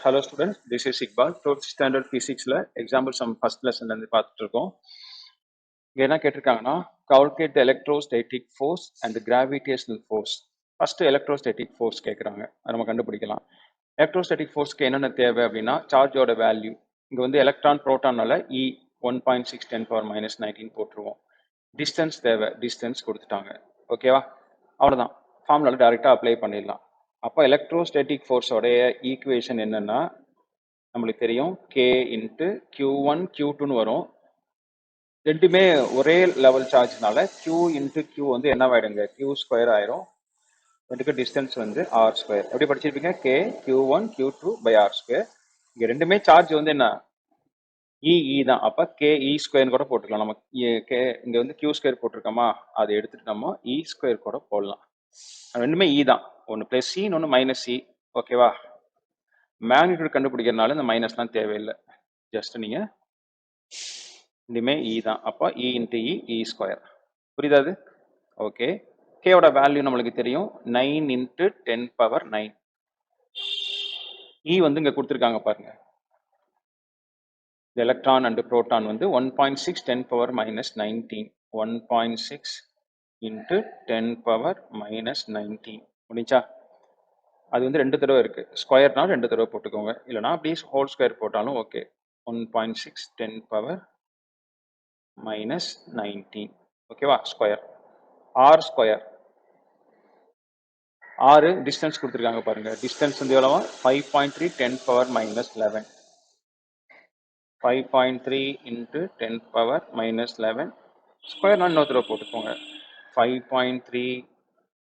Hello students, this is Iqbal. 12th standard physicsல example sum first lesson இருந்து பார்த்துட்டு இருக்கோம். இங்க என்ன கேட்டிருக்காங்கன்னா calculate the electrostatic force and the gravitational force. First electrostatic force கேட்குறாங்க, அதை நம்ம கண்டுபிடிக்கலாம். electrostatic forceக்கு என்னென்ன தேவை அப்படின்னா சார்ஜோட வேல்யூ. இங்க வந்து எலக்ட்ரான் புரோட்டானால E 1.6 10 power minus 19 போட்டுருவோம். டிஸ்டன்ஸ் தேவை, டிஸ்டன்ஸ் கொடுத்துட்டாங்க. ஓகேவா? அவ்வளோதான், ஃபார்முலால டைரெக்டாக அப்ளை பண்ணிடலாம். அப்போ எலக்ட்ரோஸ்டேட்டிக் ஃபோர்ஸோடைய ஈக்குவேஷன் என்னன்னா நம்மளுக்கு தெரியும் K இன்ட்டு Q1 Q2ன்னு வரும். ரெண்டுமே ஒரே லெவல் சார்ஜ்னால Q இன்ட்டு Q வந்து என்னவாயிடுங்க, Q ஸ்கொயர் ஆயிரும். ரெண்டுக்கு டிஸ்டன்ஸ் வந்து R ஸ்கொயர். எப்படி படிச்சிருப்பீங்க? K Q1 Q2 pi R square. இங்க ரெண்டுமே சார்ஜ் வந்து என்ன, E தான். அப்ப KE ஸ்கொயர் கூட போட்டுக்கலாம். நம்ம இங்க வந்து Q ஸ்கொயர் போட்டிருக்கோமா, அதை எடுத்துட்டு நம்ம E ஸ்கொயர் கூட போடலாம். ரெண்டுமே E தான். ஒன்று பிளஸ் சி, ஒன்று மைனஸ் சி. ஓகேவா? மேக்னிடியூட் கண்டுபிடிக்கிறதுனால இந்த மைனஸ்லாம் தேவையில்லை. ஜஸ்ட் நீங்க ரெண்டுமே E தான். அப்போ E இன்ட்டு E ஸ்கொயர். புரியுதா அது? ஓகே. கேவோட வேல்யூ நம்மளுக்கு தெரியும் 9 இன்ட்டு 10 பவர் 9. E வந்து இங்க கொடுத்துருக்காங்க பாருங்க. எலக்ட்ரான் அண்ட் புரோட்டான் வந்து 1.6 10 power minus 19. 1.6 into 10 power minus 19. முடிஞ்சா? அது வந்து ரெண்டு தடவை இருக்கு. ஸ்கொயர்னா ரெண்டு தடவை போட்டுக்கோங்க, இல்லைனா அப்படியே ஹோல் ஸ்கொயர் போட்டாலும் ஓகே. 1.6 10 power minus 19. ஓகேவா? ஸ்கொயர். R square. ஆறு டிஸ்டன்ஸ் கொடுத்துருக்காங்க பாருங்க. டிஸ்டன்ஸ் வந்து எவ்வளவா? 5.3 10 power minus 11. 5.3 into 10 power minus 11. ஸ்கொயர்னா இன்னொரு தடவை போட்டுக்கோங்க. 5.3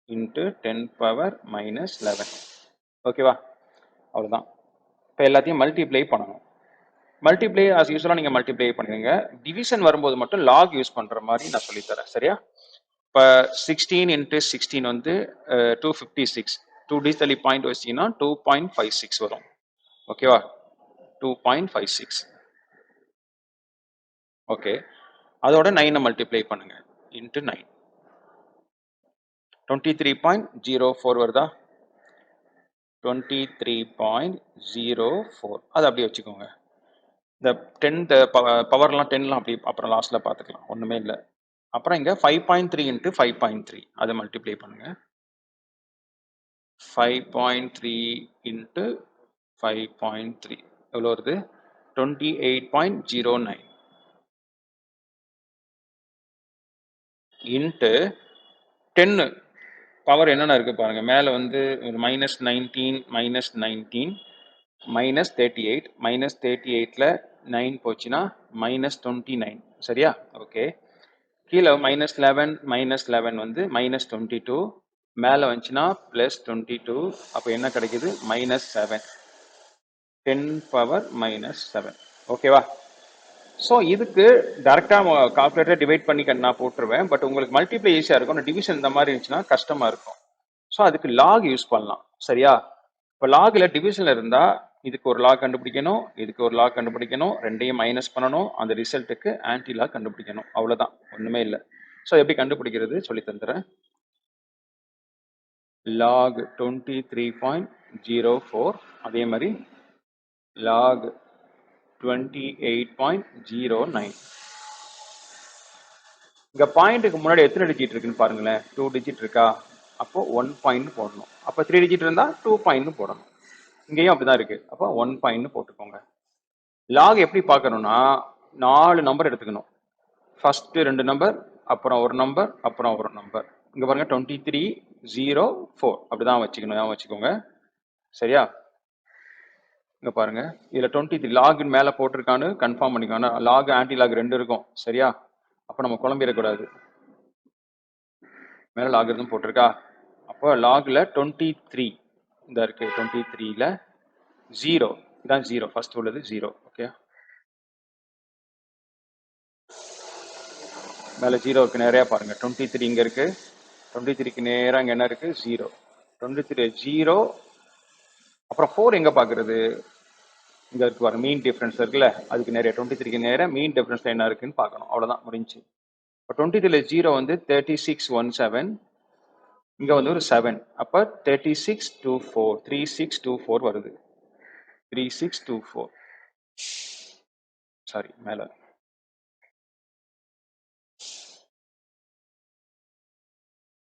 இன்ட்டு 10 பவர் மைனஸ் 11. ஓகேவா? அவ்வளோதான். இப்போ எல்லாத்தையும் மல்டிப்ளை பண்ணணும். மல்டிப்ளை ஆஸ் யூஸ்வலாக நீங்கள் மல்டிப்ளை பண்ணுங்க. டிவிஷன் வரும்போது மட்டும் லாக் யூஸ் பண்ணுற மாதிரி நான் சொல்லித்தரேன். சரியா? இப்போ 16 இன்ட்டு 16 வந்து 256. 2 டிஜிட்டலி பாயிண்ட் வச்சிங்கன்னா 2.56 வரும். ஓகேவா? 2.56. ஓகே. அதோட 9 மல்டிப்ளை பண்ணுங்க. இன்ட்டு 9. 23.04 வருதா? 23.04. அது அப்படியே வச்சுக்கோங்க. இந்த 10 பவர்லாம் 10லாம் அப்படி அப்புறம் லாஸ்ட்ல பார்த்துக்கலாம், ஒன்றுமே இல்லை. அப்புறம் இங்கே 5.3 இன்ட்டு 5.3 அதை மல்டிப்ளை பண்ணுங்க. 5.3 இன்ட்டு 5.3 எவ்வளோ வருது? 28.09 இன்ட்டு 10 பவர் என்னென்ன இருக்கு பாருங்க. மேலே வந்து மைனஸ் 19 மைனஸ் 19 மைனஸ் 38 மைனஸ் 38ல 9 போச்சுன்னா மைனஸ் 29. சரியா? ஓகே. கீழே மைனஸ் 11 மைனஸ் 11 வந்து மைனஸ் 22. மேலே வந்துச்சுன்னா பிளஸ் 22. அப்போ என்ன கிடைக்குது? மைனஸ் 7. 10 power minus 7. ஓகேவா? ஸோ இதுக்கு டேரெக்டாக கால்குலேட்டர் டிவைட் பண்ணி நான் போட்டுருவேன். பட் உங்களுக்கு மல்டிப்ளை ஈஸியாக இருக்கும். டிவிஷன் இந்த மாதிரி இருந்துச்சுன்னா கஷ்டமாக இருக்கும். ஸோ அதுக்கு லாக் யூஸ் பண்ணலாம். சரியா? இப்போ லாகில் டிவிஷனில் இருந்தால் இதுக்கு ஒரு லாக் கண்டுபிடிக்கணும், இதுக்கு ஒரு லாக் கண்டுபிடிக்கணும், ரெண்டையும் மைனஸ் பண்ணணும், அந்த ரிசல்ட்டுக்கு ஆன்டி லாக் கண்டுபிடிக்கணும். அவ்வளோதான், ஒன்றுமே இல்லை. ஸோ எப்படி கண்டுபிடிக்கிறது சொல்லி தந்துடுறேன். log 23.04 அதே மாதிரி log 28.09. இங்க பாயிண்ட்டுக்கு முன்னாடி எத்தனை டிஜிட் இருக்குன்னு பாருங்களேன். 2 டிஜிட் இருக்கா? அப்போ 1 பாயிண்ட் போடணும். அப்போ 3 டிஜிட் இருந்தா 2 பாயிண்ட் போடணும். இங்கேயும் அப்படிதான் இருக்கு. அப்போ 1 பாயிண்ட் போட்டுக்கோங்க. லாக் எப்படி பார்க்கணும்னா 4 நம்பர் எடுத்துக்கணும். ஃபர்ஸ்ட் 2 நம்பர், அப்புறம் ஒரு நம்பர், அப்புறம் ஒரு நம்பர். இங்க பாருங்க 2304 அப்படிதான் வச்சுக்கணும், வச்சுக்கோங்க. சரியா? இங்க பாருங்க, இதுல 23 லாக் மேல போட்டிருக்கான்னு கன்ஃபார்ம் பண்ணிக்கோங்க. லாக் ஆன்டி லாக் ரெண்டு இருக்கும். சரியா? அப்ப நம்ம குழம்பிடக்கூடாது. மேல லாக் இருக்கும் போட்டிருக்கா. அப்போ லாக்ல 23 இந்த இருக்கு. 23ல 0 இதான் 0. ஃபர்ஸ்ட் உள்ளது 0. ஓகே. மேல 0 இருக்கு நேரா பாருங்க. 23 இங்க இருக்கு. 23க்கு நேரா இங்க என்ன இருக்கு? 0. 23 0. அப்புறம் 4 எங்க பாக்குறது? இங்க இருக்கு பாருங்க, மீன் டிஃபரன்ஸ் இருக்குல்ல, அதுக்கு நேரா 23க்கு நேரா மீன் டிஃபரன்ஸ் என்ன இருக்குன்னு பார்க்கணும். அவ்வளவுதான், முடிஞ்சு. இப்போ 23ல 0 வந்து 3617. இங்க வந்து ஒரு 7. அப்ப 3624 3624 வருது. 3624. சாரி மேல.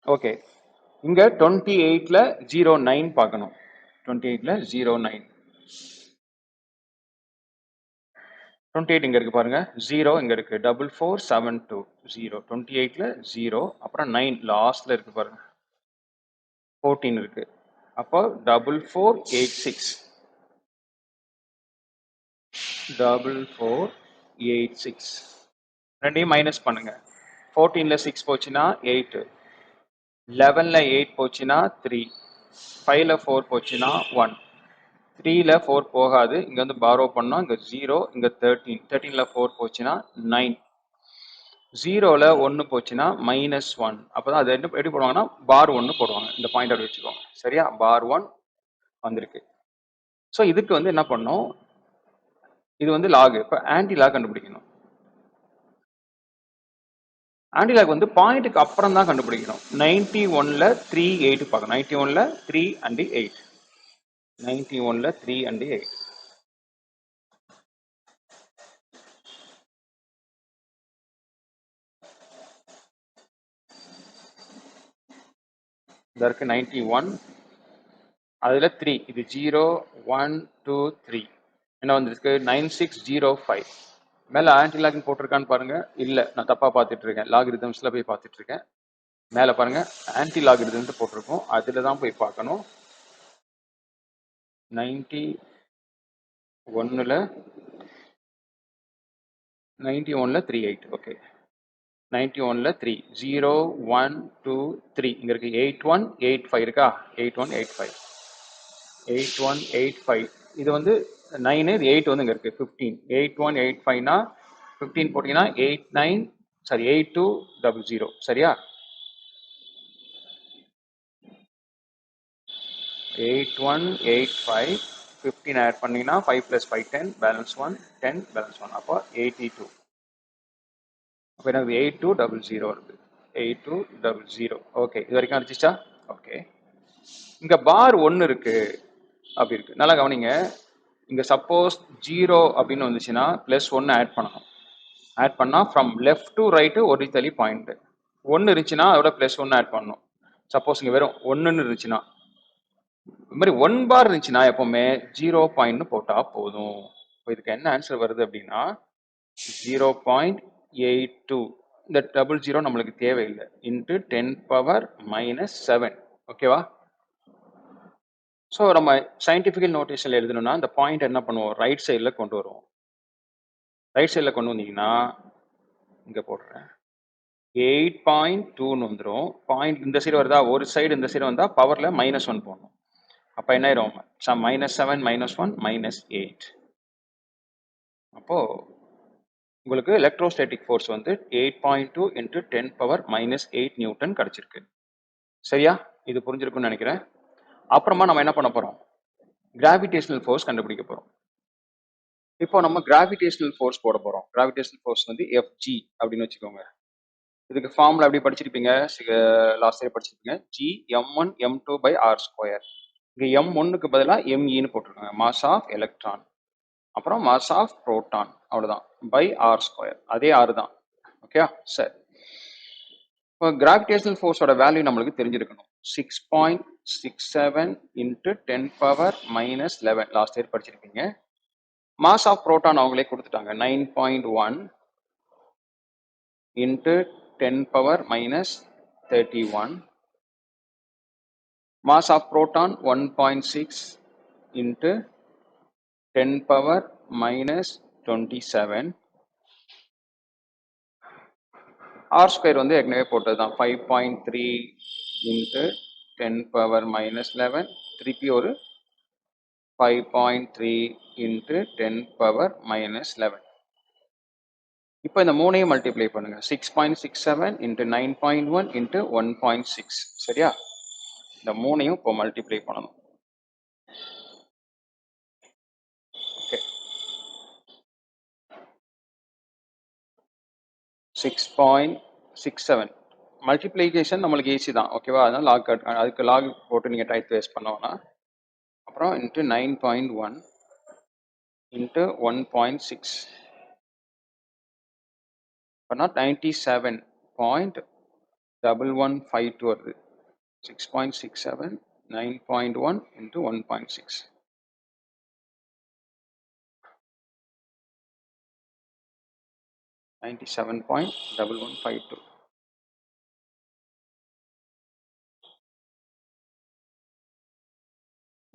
ஓகே, இங்க 28ல 09 பார்க்கணும். 28ல 09. 28 இங்க இருக்கு பாருங்க, 0 இங்க இருக்கு, 4472 0. 28ல 0, அப்புறம் 9 லாஸ்ட்ல இருக்கு பாருங்க, 14 இருக்கு. அப்போ 4486. 4486 ரெண்டையும் மைனஸ் பண்ணுங்க. 14ல 6 போச்சுன்னா 8, 11ல 8 போச்சுன்னா 3, 5ல 4 போச்சுன்னா 1, 3ல 4 போகாது, இங்க வந்து பாரோ பண்ணோம், இங்க 0, இங்க 13, 13ல 4 போச்சுன்னா 9, 0ல 1 போச்சுன்னா -1. அப்பதான் அது எப்படி போடுவாங்கன்னா பார் 1 போடுவாங்க. இந்த பாயிண்ட் அப்படி வச்சுக்கோங்க. சரியா, பார் 1 வந்திருக்கு. ஸோ இதுக்கு வந்து என்ன பண்ணோம், இது வந்து லாக். இப்போ ஆன்டி லாக் கண்டுபிடிக்கணும். ஆன்டி லாக் வந்து பாயிண்ட்டுக்கு அப்புறம் தான் கண்டுபிடிக்கணும். 91ல 3 8 பார்க்கணும். 91ல 3 and 8. 91ல 3 and 8. இதற்கு 91, அதுல 3, இது 0 1 2 3 என்ன வந்திருக்கு, 9605. மேல ஆன்டி லாக் போட்டிருக்கான்னு பாருங்க. இல்ல, நான் தப்பா பார்த்துட்டு இருக்கேன். லாகிரிதம்ஸ்ல போய் பார்த்துட்டு இருக்கேன். மேல பாருங்க, ஆன்டி லாகிரிதம் போட்டிருக்கோம், அதுல தான் போய் பார்க்கணும். 91ல 38. ஓகே, 91ல 3 0 1 2 3 இங்க இருக்கு. 8185 இருக்கா, 8185 8185. இது வந்து 9, இது 8 வந்து இங்க இருக்கு. 15 8185னா 15 போட்டீங்கன்னா 8200. சரியா, 8185 15 ஆட் பண்ணீங்கன்னா 5 + 5 10, பேலன்ஸ் 1 10, பேலன்ஸ் 1, அப்போ 82. அப்போ எனக்கு 8200 இருக்கு. 8200. ஓகே, இது வரைக்கும் அடிச்சிச்சா? ஓகே, இங்க பார் 1 இருக்கு, அப்படி இருக்கு. நல்லா கவனிங்க. இங்க சப்போஸ் 0 அப்படின்னு வந்துச்சுன்னா +1 ஆட் பண்ணணும். ஆட் பண்ணா from left to right originally point. 1 இருந்துச்சுன்னா அதோட +1 ஆட் பண்ணணும். சப்போஸ் இங்க வெறும் 1ன்னு இருந்துச்சுன்னா, இந்த மாதிரி 1 பார் இருந்துச்சுன்னா எப்பவுமே 0 பாயிண்ட்னு போட்டா போதும். இப்போ இதுக்கு என்ன ஆன்சர் வருது அப்படின்னா 0.82. இந்த 00 நம்மளுக்கு தேவையில்லை, இன்ட்டு 10⁻⁻7. ஓகேவா? ஸோ நம்ம சயின்டிஃபிக்கல் நோட்டேஷனில் எழுதணும்னா இந்த பாயிண்ட் என்ன பண்ணுவோம், ரைட் சைடில் கொண்டு வருவோம். ரைட் சைடில் கொண்டு வந்தீங்கன்னா இங்கே போடுறேன், 8.2ன்னு வந்துடும். பாயிண்ட் இந்த சைடு வருதா, ஒரு சைடு இந்த சைடு வந்தால் பவரில் -1 போடணும். அப்போ என்ன ஆயிரும், -7 -1 -8. அப்போது உங்களுக்கு எலக்ட்ரோஸ்டாட்டிக் ஃபோர்ஸ் வந்து 8.2 × 10⁻⁻8 நியூட்டன் கிடைச்சிருக்கு. சரியா, இது புரிஞ்சிருக்குன்னு நினைக்கிறேன். அப்புறமா நம்ம என்ன பண்ண போகிறோம், கிராவிடேஷனல் ஃபோர்ஸ் கண்டுபிடிக்க போகிறோம். இப்போ நம்ம கிராவிடேஷனல் ஃபோர்ஸ் போட போகிறோம். கிராவிடேஷனல் ஃபோர்ஸ் வந்து FG அப்படின்னு வச்சுக்கோங்க. இதுக்கு ஃபார்முலா எப்படி படிச்சிருப்பீங்க, லாஸ்ட் இயர் படிச்சிருப்பீங்க. G m1 m2/r². இங்கே m1க்கு பதிலாக Meன்னு போட்டிருக்காங்க, மாஸ் ஆஃப் எலக்ட்ரான். அப்புறம் மாஸ் ஆஃப் புரோட்டான், அவ்வளோதான், /r². அதே ஆறு தான். ஓகே, சரி. இப்போ கிராவிடேஷனல் ஃபோர்ஸோட வேல்யூ நம்மளுக்கு தெரிஞ்சிருக்கணும். 6.67 × 10⁻⁻11 லாஸ்ட் இயர் படிச்சிருப்பீங்க. மாஸ் ஆஃப் புரோட்டான் அவங்களே கொடுத்துட்டாங்க, 9.1 × 10⁻⁻31. Mass of proton 1.6 × 10⁻⁻27. r² வந்து ஏற்கனவே போட்டது தான், 5.3 × 10⁻⁻11. திருப்பி ஒரு 5.3 × 10⁻⁻11. இப்போ இந்த மூணையும் மல்டிப்ளை பண்ணுங்க. 6.67 × 9.1 × 1.6. சரியா, இந்த மூணையும் இப்போ மல்டிப்ளை பண்ணணும். ஓகே, 6.67 மல்டிப்ளிகேஷன் நம்மளுக்கு ஈஸி தான். ஓகேவா, அதனால அதுக்கு லாக் போட்டு நீங்கள் டைப் வேஸ்ட் பண்ணோன்னா, அப்புறம் × 9.1 into 1.6. அப்போனா 97.1152 வருது. 6.67 9.1 into 1.6. 97.1152.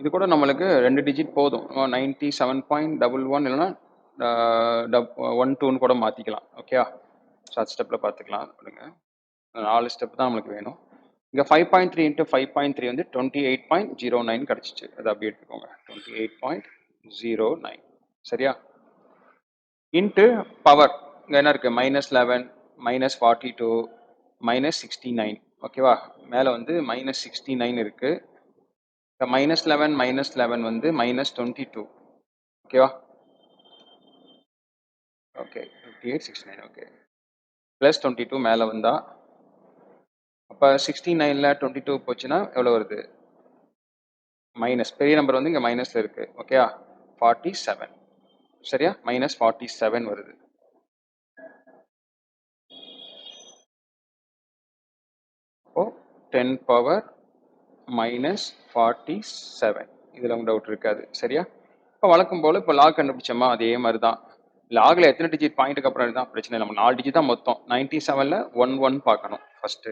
இது கூட நம்மளுக்கு 2 டிஜிட் போதும். 97.11 இல்லைன்னா 12ன்னு கூட மாற்றிக்கலாம். ஓகேவா? ஷார்ட் ஸ்டெப்பில் பார்த்துக்கலாம். கொடுங்க 4 ஸ்டெப் தான் நம்மளுக்கு வேணும். இங்கே 5.3 இன்ட்டு 5.3 வந்து 28.09 கிடச்சிச்சு. அதை அப்படியே எடுத்துக்கோங்க. 28.09. சரியா? இன்ட்டு பவர் இங்கே என்ன இருக்குது? -11 -42 -69. ஓகேவா? மேலே வந்து -69 இருக்குது. -11 வந்து -22. ஓகேவா? ஓகே 58 69. ஓகே +22 மேலே வந்தா அப்போ 69ல் 22 போச்சுன்னா எவ்வளோ வருது? மைனஸ் பெரிய நம்பர் வந்து இங்கே மைனஸில் இருக்குது. ஓகேவா? 47. சரியா? -47 வருது. அப்போ 10 பவர் -47. இதில் உங்க டவுட் இருக்காது. சரியா? இப்போ வழக்கம் போல் இப்போ லாக் கண்டுபிடிச்சோமா அதே மாதிரி தான். லாகில் எத்தனை டிஜிட் பாயிண்ட்டுக்கு அப்புறம் தான் பிரச்சனை. நம்ம 4 டிஜிட் தான் மொத்தம். 97ல் 11 பார்க்கணும் ஃபர்ஸ்ட்டு.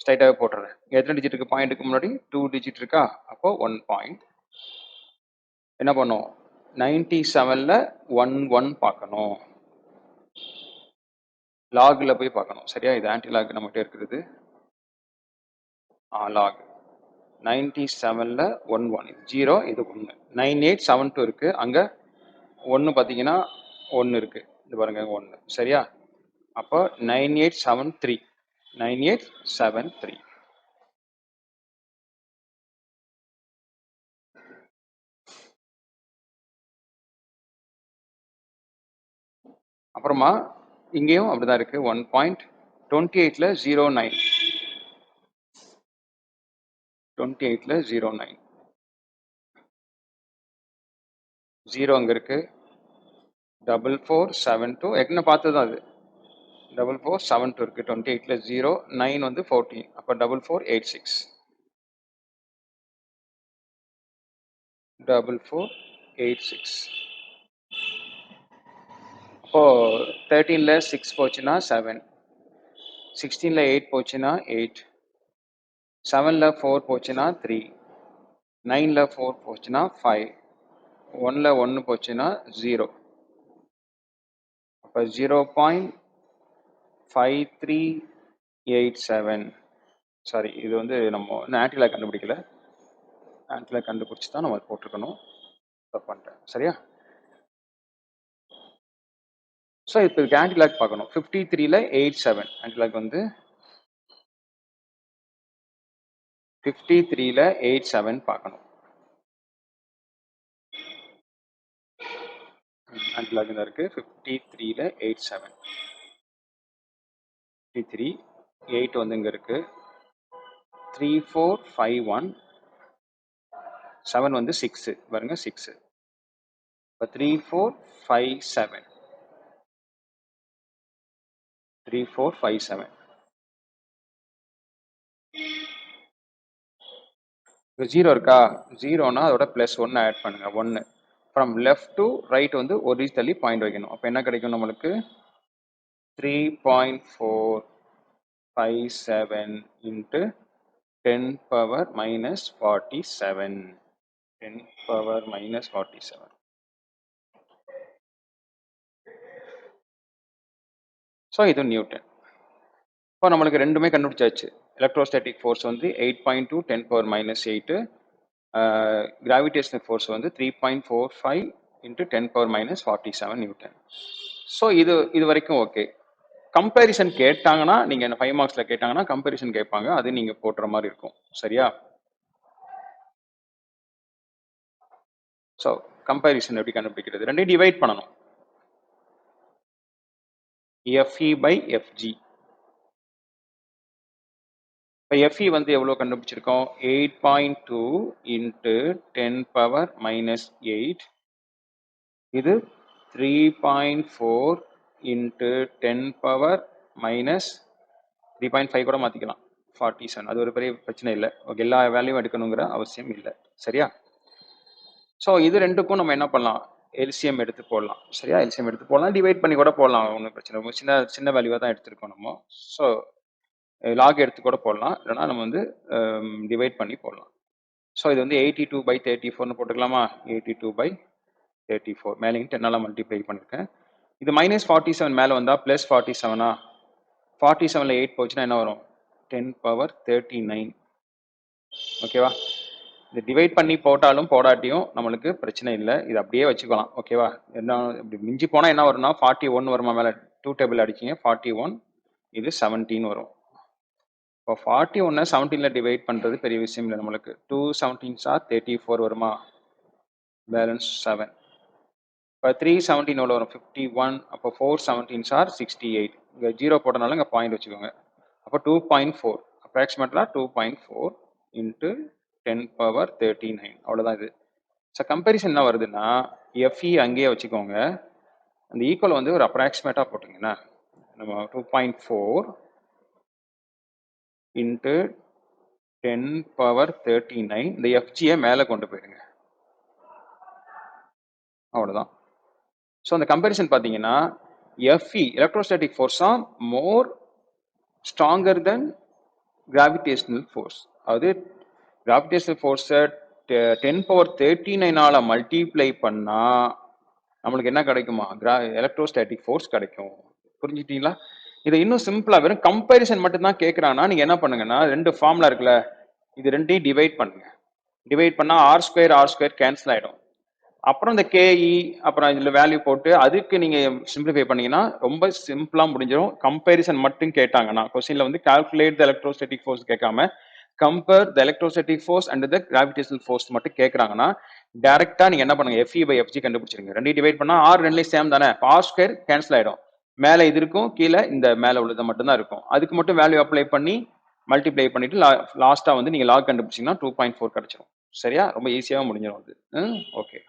ஸ்ட்ரைட்டாகவே போட்டுறேன். எத்தனை டிஜிட் இருக்கு? பாயிண்ட்டுக்கு முன்னாடி 2 டிஜிட் இருக்கா? அப்போ 1 பாயிண்ட். என்ன பண்ணும்? 97ல் 11 பார்க்கணும். லாகில் போய் பார்க்கணும். சரியா? இது ஆன்டி லாக் நம்மகிட்ட இருக்கிறது. லாக் 97ல் 11 இது 0 இது 1. 9872 இருக்கு. அங்கே 1 பார்த்தீங்கன்னா 1 இருக்கு. இது பாருங்க 1. சரியா? அப்போ 9873. 9873. அப்புறமா இங்கேயும் அப்படிதான் இருக்கு. 1.28ல் 09. 28ல் 09. 0 அங்கே இருக்கு. 4472 ஏற்கனவே பார்த்தது தான் அது. 4472 இருக்கு. 28ல் 0 9 வந்து 14. அப்போ 4486. 4486. அப்போ 13ல் 6 போச்சுன்னா 7. 16ல் 8 போச்சுன்னா 8. 7ல் 4 போச்சுன்னா 3. 9ல் 4 போச்சுன்னா 5. 1ல் 1 போச்சுன்னா 0. அப்போ 0.5387. சாரி, இது வந்து நம்ம ஆன்டிலா கண்டுபிடிக்கல. ஆன்டிலா கண்டுபிடிச்சி தான் நம்ம போட்டிருக்கணும். தப்பு பண்ணிட்டேன். சரியா? ஸோ இப்போ இதுக்கு ஆன்டிலாக் பார்க்கணும். 53ல் 87. ஆன்டிலாக் வந்து 53ல் 87 பார்க்கணும். ஆன்டிலாக் தான் இருக்கு. 53ல் 87. 53 8 வந்து இங்கே இருக்கு. 3451. 7 வந்து 6 பாருங்க 6. இப்போ 3457. 3457. இப்போ 0 இருக்கா? 0னா அதோட +1 ஆட் பண்ணுங்க. 1 ஃப்ரம் லெஃப்ட் டு ரைட் வந்து ஒரு டிஜிட் தள்ளி பாயிண்ட் வைக்கணும். அப்போ என்ன கிடைக்கும் நம்மளுக்கு? 3.457 இன்ட்டு 10 பவர் -47. 10 பவர் -47. ஸோ இது நியூட்டன். இப்போ நம்மளுக்கு ரெண்டுமே கண்டுபிடிச்சாச்சு. எலக்ட்ரோஸ்டாட்டிக் ஃபோர்ஸ் வந்து 8.2 10 பவர் -8. கிராவிடேஷனல் ஃபோர்ஸ் வந்து 3.45 இன்ட்டு 10 பவர் -47 நியூட்டன். ஸோ இது வரைக்கும் ஓகே. கம்பேரிசன் கேட்டாங்கன்னா நீங்கள் என்ன 5 மார்க்ஸில் கேட்டாங்கன்னா கம்பேரிசன் கேட்பாங்க. அது நீங்கள் போட்டுற மாதிரி இருக்கும். சரியா? ஸோ கம்பேரிசன் எப்படி கண்டுபிடிக்கிறது? ரெண்டையும் டிவைட் பண்ணணும். FE/FG. இப்போ FE வந்து எவ்வளோ கண்டுபிடிச்சிருக்கோம்? 8.2 இன்ட்டு 10 பவர் -8 இது 3.4 into 10 power minus 3.5 கூட மாத்திக்கலாம் 47. அது ஒரு பெரிய பிரச்சனை இல்லை. எல்லா வேல்யூவும் எடுக்கணுங்கிற அவசியம் இல்லை. சரியா? ஸோ இது ரெண்டுக்கும் நம்ம என்ன பண்ணலாம், எல்சிஎம் எடுத்து போடலாம். சரியா? எல்சிஎம் எடுத்து போடலாம், டிவைட் பண்ணி கூட போடலாம், ஒன்றும் பிரச்சனை. ரொம்ப சின்ன சின்ன வேல்யூவாக தான் எடுத்திருக்கோம் நம்ம. ஸோ லாக் எடுத்து கூட போடலாம், இல்லைனா நம்ம வந்து டிவைட் பண்ணி போடலாம். ஸோ இது வந்து 82/34 போட்டுக்கலாமா? 82/34 மேலேயும் 10ஆல் மல்டிப்ளை பண்ணியிருக்கேன். இது -47 மேலே வந்தால் ப்ளஸ் 47ஆ? 47ல் 8 போச்சுன்னா என்ன வரும்? 10^39. ஓகேவா? இது டிவைட் பண்ணி போட்டாலும் போடாட்டியும் நம்மளுக்கு பிரச்சனை இல்லை, இது அப்படியே வச்சுக்கலாம். ஓகேவா? என்ன இப்படி மிஞ்சி போனால் என்ன வரும்னா 41 வருமா? மேலே 2 டேபிள் அடிச்சிங்க, 41, இது 17 வரும். இப்போ 41 17ல் டிவைட் பண்ணுறது பெரிய விஷயம் இல்லை நம்மளுக்கு. 2 17s are 34 வருமா? பேலன்ஸ் 7. இப்போ 3 17 எவ்வளோ வரும்? 51. அப்போ 4 17s are 68. இங்கே 0 போட்டனால இங்கே பாயிண்ட் வச்சுக்கோங்க. அப்போ 2.4, அப்ராக்சிமேட்டாக 2.4 into 10^39. அவ்வளோதான் இது. ஸோ கம்பேரிசன் என்ன வருதுன்னா, எஃப்இ அங்கேயே வச்சுக்கோங்க, அந்த ஈக்குவல் வந்து ஒரு அப்ராக்சிமேட்டாக போட்டிங்கன்னா நம்ம 2.4 into 10^39. இந்த எஃப்ஜியை மேலே கொண்டு போயிடுங்க, அவ்வளோதான். ஸோ அந்த கம்பேரிசன் பார்த்தீங்கன்னா FE electrostatic force are more stronger than gravitational force. அது கிராவிடேஷனல் ஃபோர்ஸை 10^39ஆல் மல்டிப்ளை பண்ணால் நம்மளுக்கு என்ன கிடைக்குமா? எலக்ட்ரோஸ்டாட்டிக் ஃபோர்ஸ் கிடைக்கும். புரிஞ்சுட்டீங்களா? இதை இன்னும் சிம்பிளாக வெறும் கம்பேரிசன் மட்டும்தான் கேட்குறாங்கன்னா நீங்கள் என்ன பண்ணுங்கன்னா, 2 ஃபார்முலா இருக்குல்ல, இது ரெண்டையும் டிவைட் பண்ணுங்க. டிவைட் பண்ணால் r² கேன்சல் ஆகிடும். அப்புறம் இந்த கேஇ அப்புறம் இதில் வேல்யூ போட்டு அதுக்கு நீங்கள் சிம்பிளிஃபை பண்ணீங்கன்னா ரொம்ப சிம்பிளாக முடிஞ்சிடும். கம்பேரிசன் மட்டும் கேட்டாங்கன்னா, கொஸ்டினில் வந்து கால்குலேட் த எலக்ட்ரோஸ்டாட்டிக் ஃபோர்ஸ் கேட்காம compare the electrostatic force and the gravitational force மட்டும் கேட்குறாங்கன்னா, டேரெக்டாக நீங்கள் என்ன பண்ணுங்க, FE/FG கண்டுபிடிச்சிருங்க. ரெண்டையும் டிவைட் பண்ணால் r ரெண்டுலேயும் சேம் தானே, r² கேன்சல் ஆகிடும். மேலே இது இருக்கும், கீழே இந்த மேலே உள்ளது மட்டும்தான் இருக்கும். அதுக்கு மட்டும் வேல்யூ அப்ளை பண்ணி மல்டிப்ளை பண்ணிட்டு லாஸ்ட்டாக வந்து நீங்கள் லாக் கண்டுபிடிச்சிங்கன்னா 2.4 கிடைச்சிடும். சரியா? ரொம்ப ஈஸியாக முடிஞ்சிடும் அது. ஓகே.